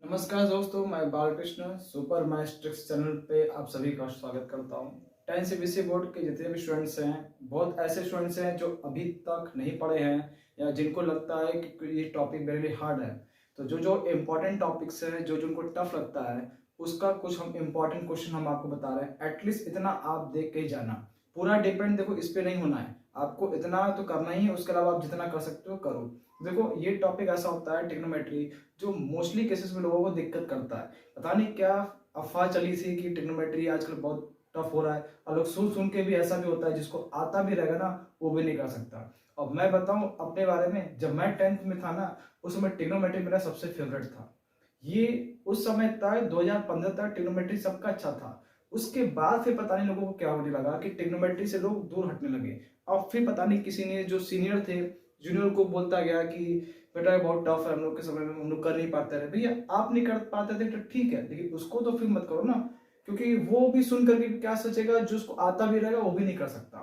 नमस्कार दोस्तों, मैं बालकृष्ण सुपर मैस्ट्रिक्स चैनल पे आप सभी का स्वागत करता हूँ। 10 सीबीएसई बोर्ड के जितने भी स्टूडेंट्स हैं, बहुत ऐसे स्टूडेंट्स हैं जो अभी तक नहीं पढ़े हैं या जिनको लगता है कि ये टॉपिक मेरे लिए हार्ड है। तो जो जो इम्पोर्टेंट टॉपिक्स हैं, जो जिनको टफ लगता है, उसका कुछ हम इम्पोर्टेंट क्वेश्चन हम आपको बता रहे हैं। एटलीस्ट इतना आप देख के ही जाना। पूरा डिपेंड देखो इस पे नहीं होना है, आपको इतना तो करना ही है, उसके अलावा आप जितना कर सकते हो करो। देखो ये टॉपिक ऐसा होता है ट्रिग्नोमेट्री, जो मोस्टली केसेस में लोगों को दिक्कत करता है। पता नहीं क्या अफवाह चली थी कि ट्रिग्नोमेट्री आजकल बहुत टफ हो रहा है, और लोग सुन सुन के भी ऐसा भी होता है जिसको आता भी रहेगा ना वो भी नहीं कर सकता। और मैं बताऊं अपने बारे में, जब मैं 10th में था ना, उस समय ट्रिग्नोमेट्री मेरा सबसे फेवरेट था। ये उस समय तक 2015 तक ट्रिग्नोमेट्री सबका अच्छा था। उसके बाद फिर पता नहीं लोगों को क्या होने लगा कि ट्रिग्नोमेट्री से लोग दूर हटने लगे। और फिर पता नहीं किसी ने, जो सीनियर थे, जूनियर को बोलता गया कि बेटा ये बहुत टफ है, हम लोग के समय में हम लोग कर नहीं पाते रहे। भैया आप नहीं कर पाते थे तो ठीक है, लेकिन उसको तो फिर मत करो ना, क्योंकि वो भी सुन करके क्या सोचेगा, जो उसको आता भी रहेगा वो भी नहीं कर सकता।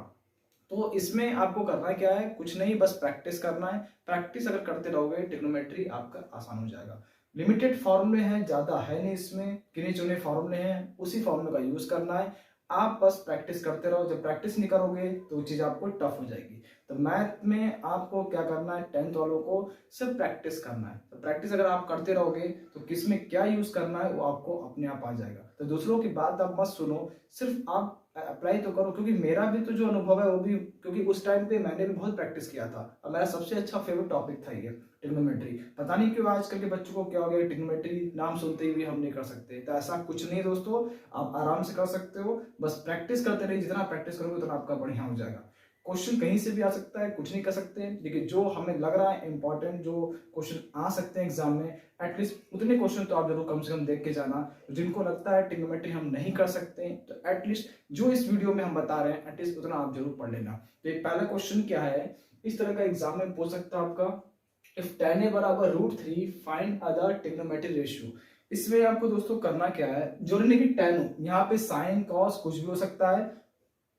तो इसमें आपको करना क्या है, कुछ नहीं, बस प्रैक्टिस करना है। प्रैक्टिस अगर करते रहोगे ट्रिग्नोमेट्री आपका आसान हो जाएगा। लिमिटेड फॉर्मूले हैं, ज्यादा है नहीं इसमें, गिने चुने फॉर्मूले हैं, उसी फॉर्मूले का यूज करना है। आप बस प्रैक्टिस करते रहो, जब प्रैक्टिस नहीं करोगे तो चीज आपको टफ हो जाएगी। तो मैथ में आपको क्या करना है, 10th वालों को सिर्फ प्रैक्टिस करना है। तो प्रैक्टिस अगर आप करते रहोगे तो किस में क्या यूज करना है वो आपको अपने आप आ जाएगा। तो दूसरों की बात आप मत सुनो, सिर्फ आप अप्लाई तो करो। क्योंकि मेरा भी तो जो अनुभव है वो भी, क्योंकि उस टाइम पे मैंने भी बहुत प्रैक्टिस किया था और मेरा सबसे अच्छा फेवरेट टॉपिक था ये ट्रिग्नोमेट्री। पता नहीं क्यों आजकल के बच्चों को क्या हो गया, ट्रिग्नोमेट्री नाम सुनते ही भी हम नहीं कर सकते। तो ऐसा कुछ नहीं दोस्तों, आप आराम से कर सकते हो। बस प्रैक्टिस करते रहिए, जितना प्रैक्टिस करोगे उतना आपका बढ़िया हो जाएगा। क्वेश्चन कहीं से भी आ सकता है, कुछ नहीं कर सकते, लेकिन जो हमें लग रहा है इंपॉर्टेंट जो क्वेश्चन आ सकते हैं एग्जाम में, एटलीस्ट उतने क्वेश्चन तो आप जरूर कम से कम देख के जाना। जिनको लगता है ट्रिग्नोमेट्री हम नहीं कर सकते तो एटलीस्ट जो इस वीडियो में हम बता रहे हैं एटलीस्ट उतना आप जरूर पढ़ लेना। तो एक पहला क्वेश्चन क्या है, इस तरह का एग्जाम में पूछ सकता है आपका, इफ tan a बराबर √3 फाइंड अदर ट्रिग्नोमेट्री रेशियो। इसमें आपको दोस्तों करना क्या है, जरूरी नहीं कि tan हो, यहाँ पे साइन कॉस कुछ भी हो सकता है,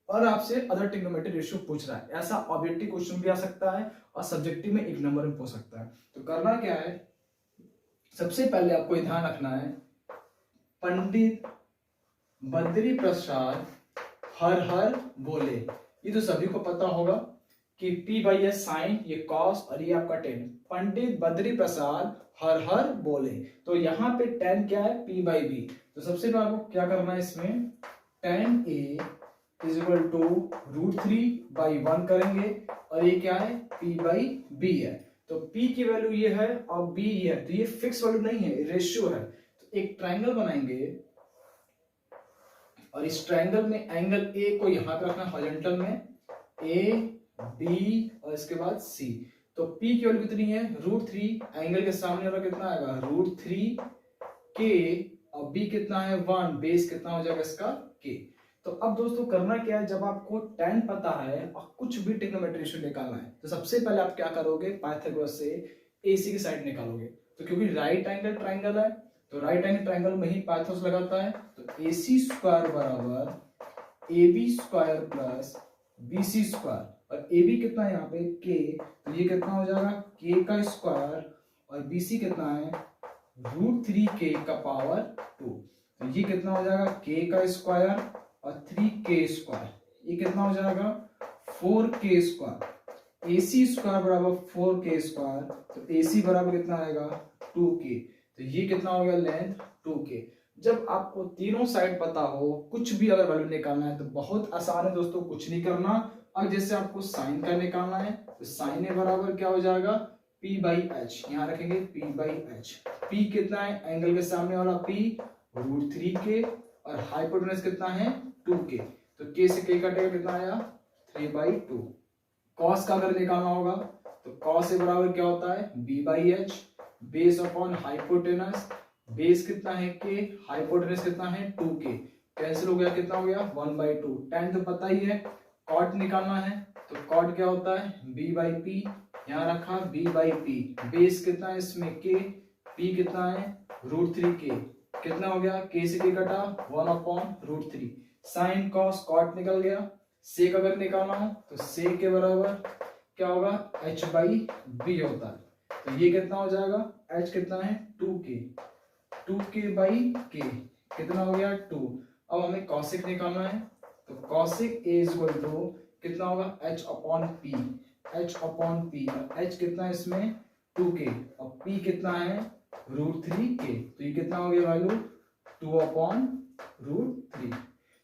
और आपसे अदर ट्रिग्नोमेट्री रेशियो पूछ रहा है। ऐसा ऑब्जेक्टिव क्वेश्चन भी आ सकता है और सब्जेक्टिव में एक नंबर में पूछ सकता है। तो करना क्या है, सबसे पहले आपको ध्यान रखना है, पंडित बद्री प्रसाद हर हर बोले। ये तो सभी को पता होगा कि P बाई एस साइन, ये कॉस और ये आपका टेन। पंडित बद्री प्रसाद हर हर बोले, तो यहाँ पे टेन क्या है, P बाई बी। तो सबसे पहले आपको क्या करना है, इसमें tan A is equal to √3/1 करेंगे, और ये क्या है, P बाई बी है। तो P की वैल्यू ये है और B ये है, तो ये फिक्स वैल्यू नहीं है, रेशियो है। तो एक ट्राइंगल बनाएंगे और इस ट्रायंगल में एंगल ए को यहां पे रखना हॉरिजॉन्टल में, ए बी और इसके बाद सी। तो P की वैल्यू कितनी है, √3, एंगल के सामने वाला कितना आएगा, √3 के, और B कितना है 1, बेस कितना हो जाएगा इसका K। तो अब दोस्तों करना क्या है, जब आपको tan पता है और कुछ भी ट्रिग्नोमेट्री रेशियो निकालना है, तो सबसे पहले आप क्या करोगे, पाइथागोरस से AC की साइड निकालोगे। तो क्योंकि राइट एंगल ट्राइंगल है, तो राइट एंगल ट्राइंगल में ही पाइथागोरस लगाता है। तो AC स्क्वायर बराबर AB square plus BC square, और AB कितना है यहाँ पे K, तो ये कितना हो जाएगा K का स्क्वायर, और BC कितना है √3K का पावर 2। तो ये कितना हो जाएगा K का स्क्वायर और 3K स्क्वायर, ये कितना हो जाएगा 4K स्क्वायर। AC स्क्वायर बराबर 4K स्क्वायर, तो AC बराबर कितना आएगा 2K। तो ये कितना हो गया लेंथ 2K। जब आपको तीनों साइड पता हो, कुछ भी अगर वैल्यू निकालना है तो बहुत आसान है दोस्तों, कुछ नहीं करना। और जैसे आपको साइन का निकालना है तो साइन ए बराबर क्या हो जाएगा, P बाई एच, यहाँ रखेंगे P बाई एच। P कितना है, एंगल के सामने वाला P √3K, और हाइपोटेनस कितना है 2K। तो K से K कटेगा, कितना आया 3/2। कॉस का अगर निकालना होगा तो कॉस ए बराबर क्या होता है, B by H, base upon hypotenuse, base कितना है K, हाइपोटेनस कितना है 2K, कैंसिल हो गया, कितना हो गया 1/2। tan तो पता ही है, कॉट निकालना है तो कॉट क्या होता है B बाई पी, यहाँ रखा B बाई पी, बेस कितना है इसमें K, P कितना है √3K, कितना हो गया K से K कटा 1/√3। साइन कॉस कॉट निकल गया। सेक अगर निकालना हो तो सेक के बराबर क्या होगा, H बाई बी होता है। तो ये कितना हो जाएगा, H कितना है 2K, 2k/k कितना हो गया 2। अब हमें कॉसिक निकालना है, तो कॉसिक ए इक्वल टू कितना होगा h/p। h कितना है इसमें 2k, और p कितना है √3k, तो ये कितना हो गया वैल्यू 2/√3।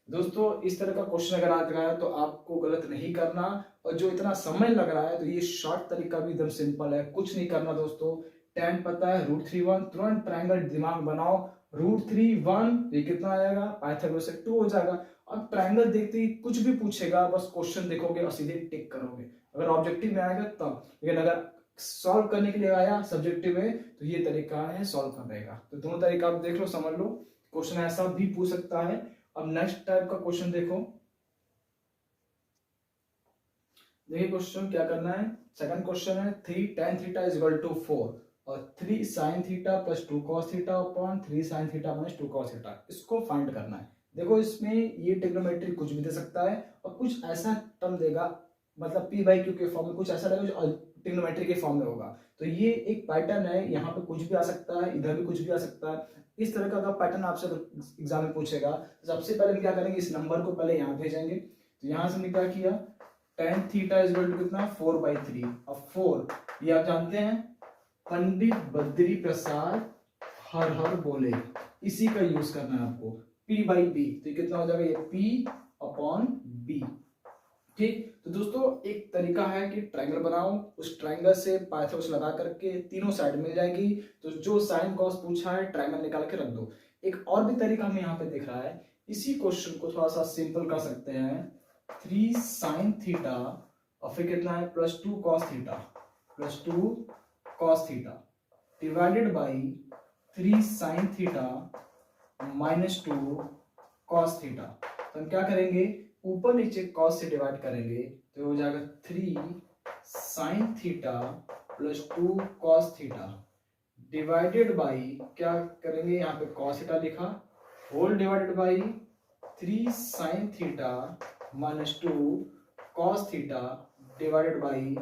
दोस्तों इस तरह का क्वेश्चन अगर आ रहा है तो आपको गलत नहीं करना, और जो इतना समय लग रहा है तो ये शॉर्ट तरीका भी एकदम सिंपल है, कुछ नहीं करना दोस्तों। tan पता है √3 तुरंत ट्रायंगल दिमाग बनाओ, √3 ये कितना आएगा पाइथागोरस से 2 हो जाएगा। अब ट्रायंगल देखते ही कुछ भी पूछेगा बस क्वेश्चन देखोगे और सीधे टिक करोगे, अगर ऑब्जेक्टिव में आएगा तब। लेकिन अगर सॉल्व करने के लिए आया सब्जेक्टिव में तो ये तरीका है सॉल्व करने का। तो दोनों तरीका आप देख लो, समझ लो, क्वेश्चन ऐसा भी पूछ सकता है। अब नेक्स्ट टाइप का क्वेश्चन देखो, देखिए क्वेश्चन क्या करना है। सेकंड क्वेश्चन है 3 tan theta is equal to 4 और 3 sin theta plus 2 cos theta upon 3 sin theta minus 2 cos theta, इसको फाइंड करना है। देखो इसमें ये ट्रिग्नोमेट्री कुछ भी दे सकता है और कुछ ऐसा टर्म देगा, मतलब p/q के फॉर्म में कुछ ऐसा देगा जो ट्रिग्नोमेट्री के फॉर्म में होगा। तो ये एक पैटर्न है, यहाँ पे कुछ भी आ सकता है, इधर भी कुछ भी आ सकता है। इस तरह का अगर पैटर्न आपसे एग्जाम में पूछेगा तो सबसे पहले हम क्या करेंगे, इस नंबर को पहले यहाँ भेजेंगे। तो यहाँ से हमने क्या किया, tan theta is equal to कितना 4/3। अब 4 ये आप जानते हैं पंडित बद्री प्रसाद हर हर बोले, इसी का यूज करना है आपको। p/b तो ये कितना हो जाएगा, ये p/b। ठीक, तो दोस्तों एक तरीका है कि ट्रायंगल बनाओ, उस ट्रायंगल से पाइथागोरस लगा करके तीनों साइड मिल जाएगी, तो जो साइन कॉस पूछा है ट्रायंगल निकाल के रख दो। एक और भी तरीका हमें यहाँ पे दिख रहा है, इसी क्वेश्चन को थोड़ा सा सिंपल कर सकते हैं। 3 sin थीटा और फिर कितना है +2 cos theta divided by 3 sin theta -2 cos theta. तो हम क्या करेंगे, ऊपर नीचे cos से डिवाइड करेंगे तो हो जाएगा 3 sin theta +2 cos theta divided by क्या करेंगे, यहाँ पे cos थीटा लिखा, whole divided by 3 sin theta -2 cos theta divided by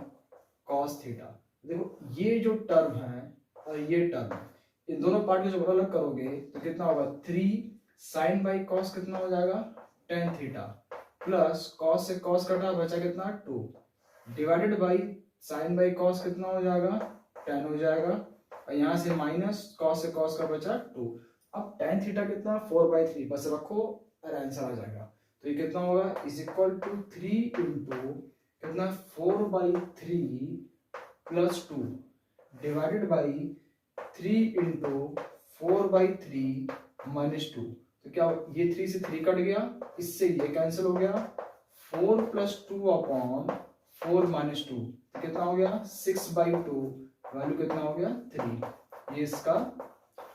cos theta. देखो ये जो टर्म है और ये टर्म, इन दोनों पार्ट को जब अलग करोगे तो कितना होगा 3 sin बाई cos कितना हो जाएगा tan थीटा प्लस cos से cos कटा बचा कितना 2 divided by sin by cos कितना हो जाएगा tan हो जाएगा, और यहाँ से माइनस cos से cos का बचा 2। अब tan थीटा कितना 4/3 बस रखो और आंसर आ जाएगा। तो ये कितना होगा इज इक्वल टू 3 इंटू कितना 4/3 plus 2 divided by 3 into 4/3 minus 2। तो क्या ये 3 से 3 कट गया, इससे ये कैंसिल हो गया, 4 + 2 अपॉन 4 - 2 तो कितना हो गया 6/2, वैल्यू कितना हो गया 3। ये इसका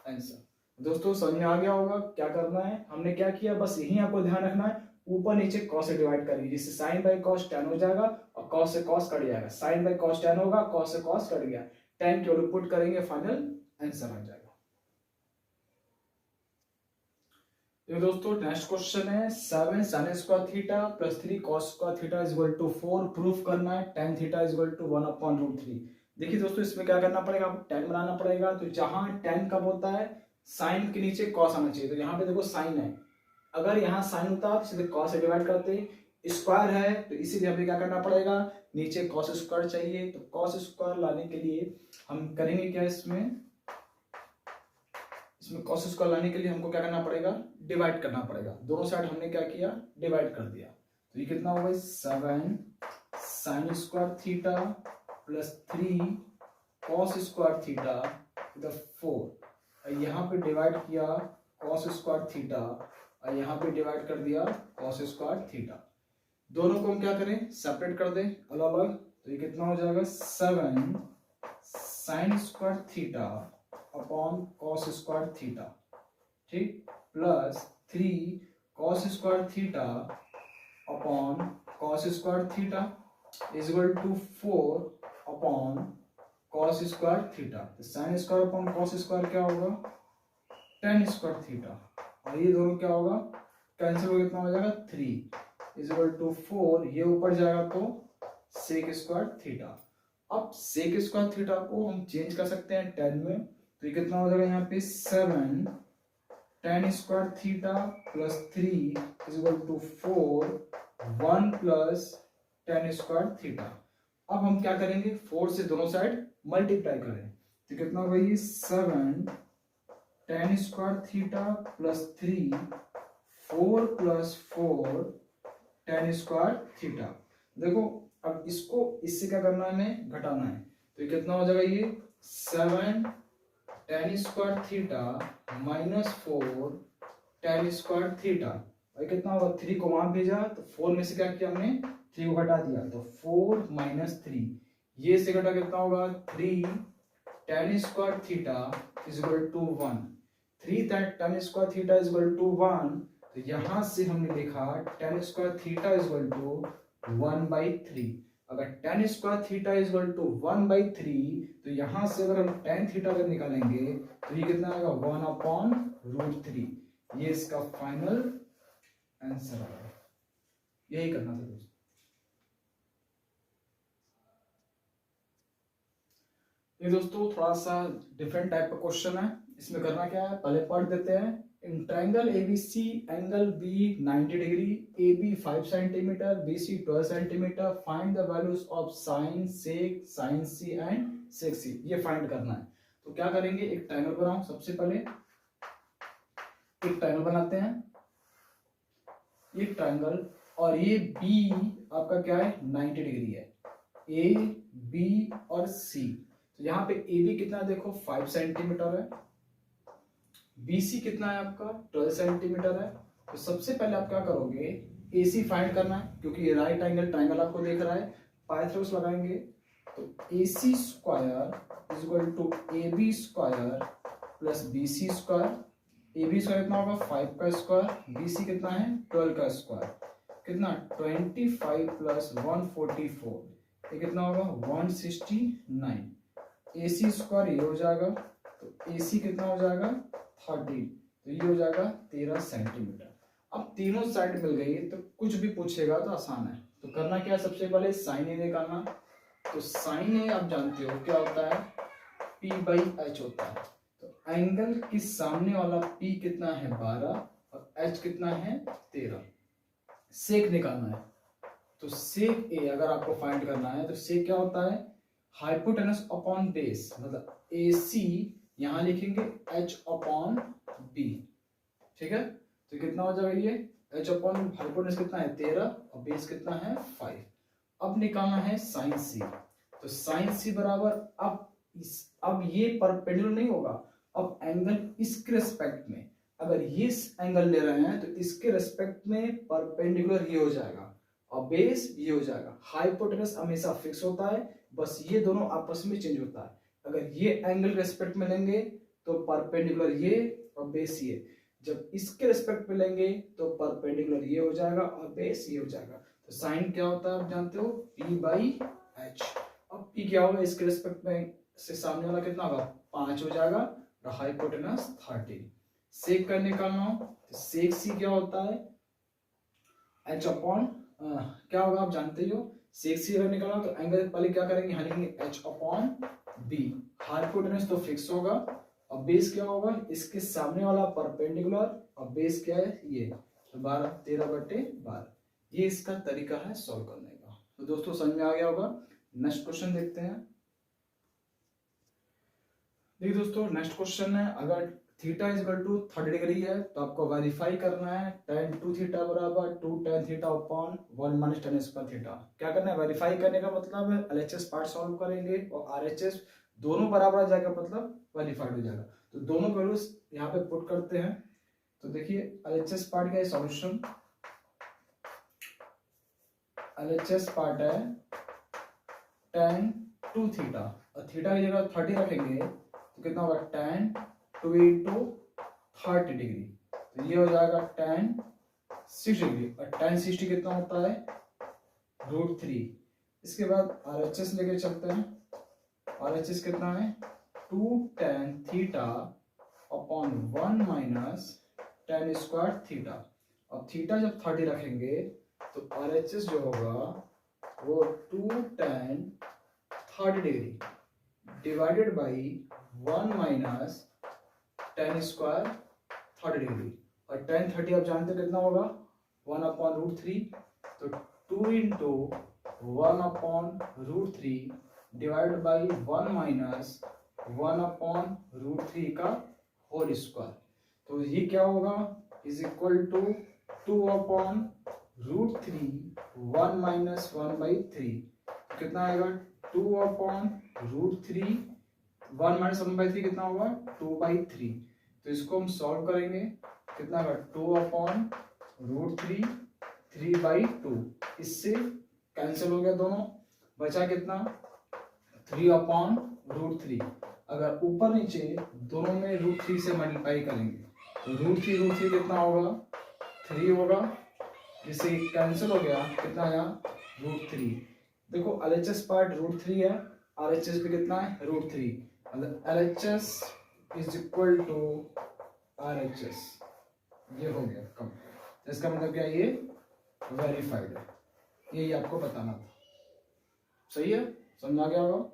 आंसर। दोस्तों समझ में आ गया होगा क्या करना है, हमने क्या किया, बस यही आपको ध्यान रखना है, ऊपर नीचे cos से डिवाइड करेंगे, जिससे sin बाई cos tan हो जाएगा और cos से cos कट जाएगा, sin बाई cos tan होगा, cos से cos कट गया, tan के ऊपर पुट करेंगे, फाइनल आंसर आ जाएगा। तो दोस्तों नेक्स्ट क्वेश्चन है 7 sin square theta plus 3 cos square theta is equal to 4 proof करना है tan theta is equal to 1/√3। देखिए दोस्तों इसमें क्या करना पड़ेगा, आपको tan बनाना पड़ेगा। तो जहां tan कब होता है, sin के नीचे cos आना चाहिए, तो यहाँ पे देखो sin है, अगर यहाँ sin होता तो सीधे cos से डिवाइड करते, स्क्वायर है तो इसीलिए हमें क्या करना पड़ेगा, नीचे cos स्क्वायर चाहिए, तो cos स्क्वायर लाने के लिए हम करेंगे क्या, इसमें cos स्क्वायर लाने के लिए हमको क्या करना पड़ेगा, डिवाइड करना पड़ेगा। दोनों साइड हमने क्या किया, डिवाइड कर दिया। तो ये कितना होगा 7 sin square theta plus 3 cos square theta तो 4, यहाँ पे डिवाइड किया cos स्क्वायर थीटा और यहाँ पे डिवाइड कर दिया cos स्क्वायर थीटा। दोनों को हम क्या करें, सेपरेट कर दें अलग अलग। तो ये कितना हो जाएगा 7 sin square theta upon cos square theta, ठीक, plus 3 cos square theta upon cos square theta is equal to 4 upon cos square theta. तो sin square upon cos square क्या होगा tan स्क्वायर थीटा, और ये दोनों क्या होगा कैंसिल हो, कितना हो जाएगा 3 इज इक्वल टू 4, ये ऊपर जाएगा तो sec स्क्वायर थीटा। अब sec स्क्वायर थीटा को हम चेंज कर सकते हैं tan में, तो ये कितना हो जाएगा यहाँ पे 7 tan square theta plus 3 is equal to 4 1 plus tan square theta. अब हम क्या करेंगे, 4 से दोनों साइड मल्टीप्लाई करें, तो कितना होगा ये 7 tan square theta plus 3 4 plus 4 tan square theta. देखो अब इसको इससे क्या करना है, हमें घटाना है, तो ये कितना हो जाएगा ये 7 tan square theta minus 4 tan square theta. और कितना होगा, 3 को वहां भेजा तो 4 में से क्या किया हमने, 3 को घटा दिया, तो 4 माइनस 3, ये से घटा कितना होगा 3 tan square theta is equal to 1। 3 tan square theta is equal to 1, तो यहां से हमने लिखा tan square theta is equal to 1/3। अगर tan square theta is equal to 1/3, तो यहां से अगर हम tan थीटा अगर निकालेंगे तो ये कितना आएगा 1/√3। ये इसका फाइनल आंसर आएगा। यही करना था दोस्तों। ये दोस्तों थोड़ा सा डिफरेंट टाइप का क्वेश्चन है। इसमें करना क्या है, पहले पढ़ देते हैं। In triangle ABC angle B 90 degree, AB 5 centimetre, BC 12 centimetre, find the values of sine sec sine C and sec C। ये फाइंड करना है। तो क्या करेंगे, एक ट्रायंगल बनाओ। सबसे पहले एक ट्रायंगल बनाते हैं, ये ट्रायंगल, और ये B आपका क्या है 90 डिग्री है, A B और C। तो यहाँ पे AB कितना है, देखो 5 सेंटीमीटर है, BC कितना है आपका 12 सेंटीमीटर है। तो सबसे पहले आप क्या करोगे, AC फाइंड करना है, क्योंकि ये राइट एंगल ट्रायंगल आपको देख रहा है। पाइथागोरस लगाएंगे, तो AC square is equal to AB square plus BC square. AB square कितना होगा 5 का स्क्वायर, BC कितना है 12 का स्क्वायर, कितना 25 प्लस 144, ये कितना होगा 169। AC स्क्वायर ये हो जाएगा, तो AC कितना हो जाएगा 13, तो ये हो जाएगा 13 सेंटीमीटर। अब तीनों साइड मिल गई, तो कुछ भी पूछेगा तो आसान है। तो करना क्या है, सबसे पहले साइन ए निकालना। तो साइन ए आप जानते हो क्या होता है, P/H होता है। तो एंगल के सामने वाला P कितना है 12 और H कितना है 13। सेक निकालना है, तो सेक ए अगर आपको फाइंड करना है, तो सेक क्या होता है, हाइपोटेनस अपॉन बेस, मतलब AC यहां लिखेंगे H/B, ठीक है। तो कितना हो जाएगा ये H/ हाइपोटेनस कितना है 13 और बेस कितना है 5। अब निकालना है साइन C। तो साइन C बराबर, अब ये परपेंडिकुलर नहीं होगा, अब एंगल इसके रेस्पेक्ट में, अगर ये एंगल ले रहे हैं तो इसके रेस्पेक्ट में परपेंडिकुलर ये हो जाएगा और बेस ये हो जाएगा। हाइपोटेनस हमेशा फिक्स होता है, बस ये दोनों आपस में चेंज होता है। अगर ये एंगल रेस्पेक्ट में लेंगे तो परपेंडिकुलर ये और बेस ये, जब इसके रेस्पेक्ट में लेंगे तो परपेंडिकुलर ये हो जाएगा और बेस ये हो जाएगा। तो साइन क्या होता है आप जानते हो, P/H। अब P क्या होगा, इसके रेस्पेक्ट में से सामने वाला कितना होगा 5 हो जाएगा और हाइपोटेनस 13। सेक का निकालना हो तो सेक C क्या होता है H अपॉन क्या होगा आप जानते ही हो। सेक C अगर निकालना तो एंगल पहले क्या करेंगे, यहाँ लिखेंगे H/B। हाइपोटेनस तो फिक्स होगा और बेस क्या होगा, इसके सामने वाला परपेंडिकुलर और बेस क्या है ये, तो 12 13/12। ये इसका तरीका है सॉल्व करने का। तो दोस्तों समझ में आ गया होगा। नेक्स्ट क्वेश्चन देखते हैं। देखिए दोस्तों नेक्स्ट क्वेश्चन है, अगर theta is equal to 30 degree है तो आपको वेरीफाई करना है tan 2 थीटा बराबर 2 tan theta upon 1 minus tan square theta. क्या करना है, वेरीफाई करने का मतलब है LHS पार्ट सॉल्व करेंगे और RHS दोनों बराबर आ जाएगा, मतलब वेरीफाइड हो जाएगा। तो दोनों वैल्यूज यहाँ पे पुट करते हैं। तो देखिए LHS पार्ट का सॉल्यूशन, LHS पार्ट है tan 2 थीटा और थीटा की जगह 30 रखेंगे तो कितना होगा tan 2 into 30 डिग्री, तो ये हो जाएगा tan 6 डिग्री और tan 60 कितना होता है √3। इसके बाद RHS लेके चलते हैं। RHS कितना है 2 tan theta upon 1 minus tan square theta. अब थीटा जब 30 रखेंगे तो RHS जो होगा वो 2 tan 30 degree divided by 1 minus ten square 30 degree, और टेन 30 आप जानते हो कितना होगा 1/√3, तो 2 इंटू 1/√3 डिवाइड बाई 1 माइनस 1/√3 का होल स्क्वायर। तो ये क्या होगा इज इक्वल टू 2/√3 1 माइनस 1/3, कितना आएगा 2/√3 1 माइनस 1/3 कितना होगा 2/3। तो इसको हम सॉल्व करेंगे, कितना होगा 2/√3 3/2, इससे कैंसिल हो गया दोनों, बचा कितना 3/√3। अगर ऊपर नीचे दोनों में √3 से मल्टीप्लाई करेंगे तो √3 कितना होगा 3 होगा, जिससे कैंसिल हो गया, कितना आया √3। देखो LHS पार्ट √3 है, RHS भी कितना है √3, मतलब LHS is equal to RHS, ये हो गया कम। इसका मतलब क्या ये वेरीफाइड है, यही आपको बताना था। सही है, समझा गया होगा।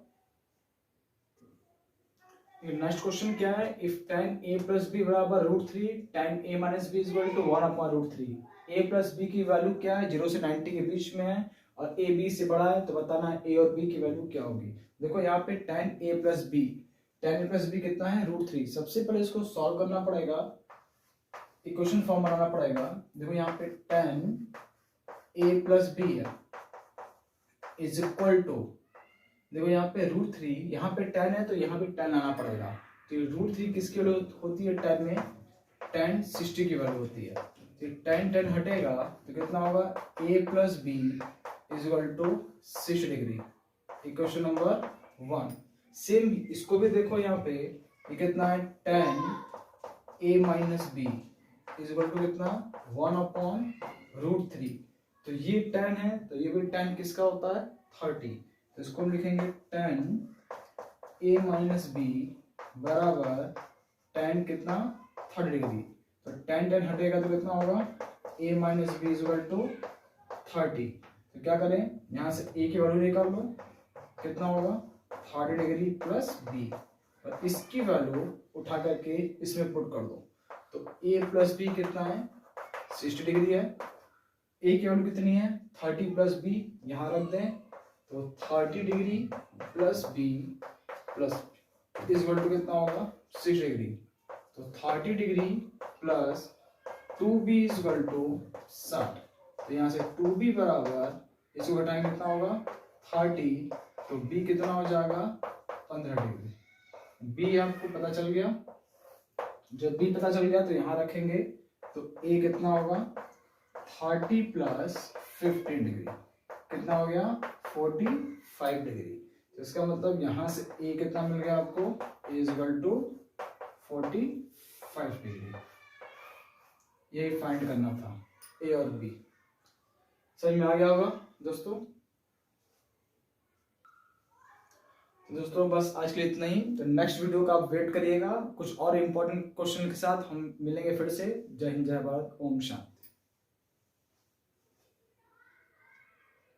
नेक्स्ट क्वेश्चन क्या है, if tan a plus B बराबर √3 tan a minus B is equal to 1/√3। a plus B की वैल्यू क्या है 0 से 90 के बीच में है और a b से बड़ा है, तो बताना है a और b की वैल्यू क्या होगी। देखो यहाँ पे tan a प्लस बी कितना है √3। सबसे पहले इसको सॉल्व करना पड़ेगा, इक्वेशन फॉर्म बनाना पड़ेगा। देखो यहाँ पे tan a प्लस बी है इज इक्वल टू, देखो यहाँ पे √3, यहाँ पे tan है तो यहाँ पे tan आना पड़ेगा। तो √3 किसकी वैल्यू होती है tan में, tan 60 की वैल्यू होती है। तो tan हटेगा तो कितना होगा a plus B is equal to 60 degree, equation number 1। Same इसको भी देखो, यहाँ पे ये कितना है tan a minus B is equal to कितना 1/√3। तो ये tan है तो ये भी tan किसका होता है 30, तो इसको हम लिखेंगे tan a माइनस बी बराबर tan कितना 30 डिग्री। तो tan हटेगा तो कितना होगा a minus B is equal to 30। तो क्या करें, यहाँ से a की वैल्यू निकाल लो, कितना होगा 30 डिग्री प्लस b, और इसकी वैल्यू उठा करके इसमें पुट कर दो। तो a प्लस बी कितना है 60 डिग्री है, a की वैल्यू कितनी है 30 प्लस b, यहाँ रख दें, तो 30 degree plus B plus is equal to कितना होगा 6 डिग्री। तो 30 degree plus 2b is equal to 60। तो यहाँ से 2b बराबर इसको घटाएंगे कितना होगा 30, तो b कितना हो जाएगा 15 डिग्री। b आपको पता चल गया, जब b पता चल गया तो यहाँ रखेंगे, तो a कितना होगा 30 प्लस 15 डिग्री, कितना हो गया 45 डिग्री। तो इसका मतलब यहाँ से a कितना मिल गया आपको, a is equal to 45 degree. यही फाइंड करना था a और b। समझ में आ गया होगा दोस्तों। दोस्तों बस आज के लिए इतना ही, तो नेक्स्ट वीडियो का आप वेट करिएगा, कुछ और इम्पोर्टेंट क्वेश्चन के साथ हम मिलेंगे फिर से। जय हिंद, जय भारत, ओम शांति।